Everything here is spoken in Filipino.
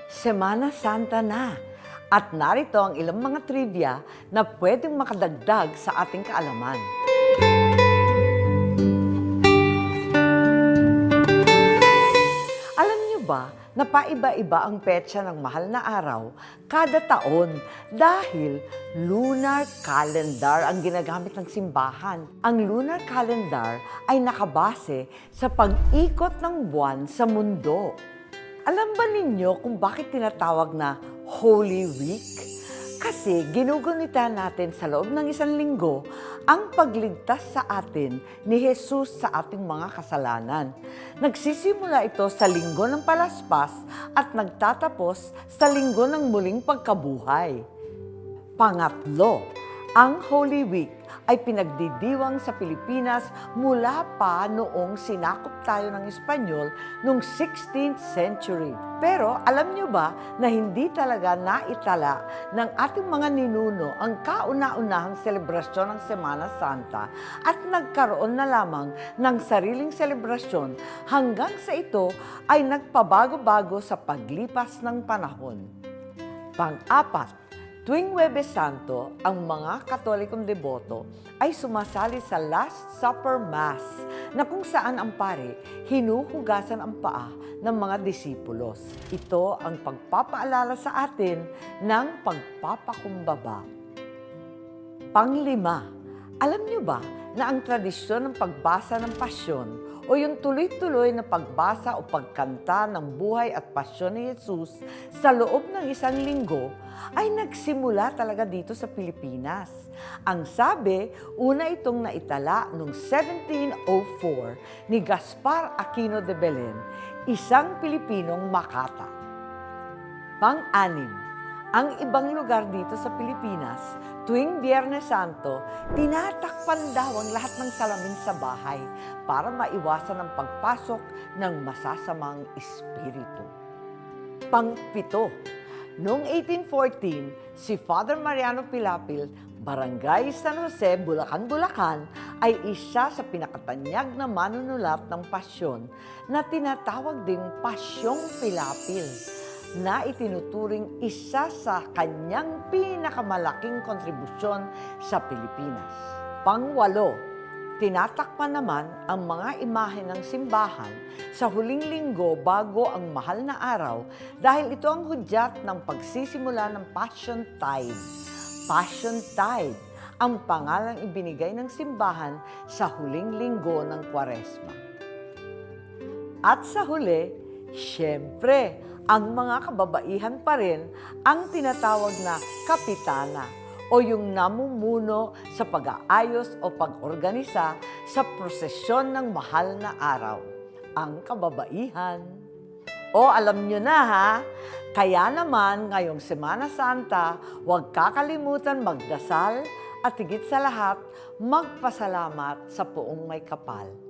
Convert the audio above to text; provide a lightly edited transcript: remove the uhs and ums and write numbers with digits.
Semana Santa na at narito ang ilang mga trivia na pwedeng makadagdag sa ating kaalaman. Alam niyo ba na paiba-iba ang petsa ng mahal na araw kada taon dahil lunar calendar ang ginagamit ng simbahan. Ang lunar calendar ay nakabase sa pag-ikot ng buwan sa mundo. Alam ba ninyo kung bakit tinatawag na Holy Week? Kasi ginugunita natin sa loob ng isang linggo ang pagligtas sa atin ni Jesus sa ating mga kasalanan. Nagsisimula ito sa linggo ng palaspas at nagtatapos sa linggo ng muling pagkabuhay. Pangatlo, ang Holy Week ay pinagdidiwang sa Pilipinas mula pa noong sinakop tayo ng Espanyol noong 16th century. Pero alam nyo ba na hindi talaga naitala ng ating mga ninuno ang kauna-unahang selebrasyon ng Semana Santa at nagkaroon na lamang ng sariling selebrasyon hanggang sa ito ay nagpabago-bago sa paglipas ng panahon. Pang-apat, tuwing Huwebes Santo, ang mga Katolikong deboto ay sumasali sa Last Supper Mass na kung saan ang pare hinuhugasan ang paa ng mga disipulos. Ito ang pagpapaalala sa atin ng pagpapakumbaba. Panglima, alam niyo ba na ang tradisyon ng pagbasa ng pasyon o yung tuloy-tuloy na pagbasa o pagkanta ng buhay at pasyon ni Jesus sa loob ng isang linggo ay nagsimula talaga dito sa Pilipinas. Ang sabi, una itong naitala noong 1704 ni Gaspar Aquino de Belen, isang Pilipinong Makata. Pang-anim, ang ibang lugar dito sa Pilipinas, tuwing Biyernes Santo, tinatakpan daw ang lahat ng salamin sa bahay para maiwasan ang pagpasok ng masasamang espiritu. Pang-pito, noong 1814, si Father Mariano Pilapil, Barangay San Jose, Bulacan, ay isa sa pinakatanyag na manunulat ng pasyon na tinatawag ding Pasyong Pilapil, na itinuturing isa sa kanyang pinakamalaking kontribusyon sa Pilipinas. Pang-walo, tinatakpan naman ang mga imahe ng simbahan sa huling linggo bago ang mahal na araw dahil ito ang hudyat ng pagsisimula ng Passion Tide. Passion Tide, ang pangalang ibinigay ng simbahan sa huling linggo ng Kwaresma. At sa huli, siyempre, ang mga kababaihan pa rin ang tinatawag na kapitana o yung namumuno sa pag-aayos o pag-organisa sa prosesyon ng mahal na araw, ang kababaihan. O alam nyo na ha, kaya naman ngayong Semana Santa, huwag kakalimutan magdasal at higit sa lahat, magpasalamat sa Poong May Kapal.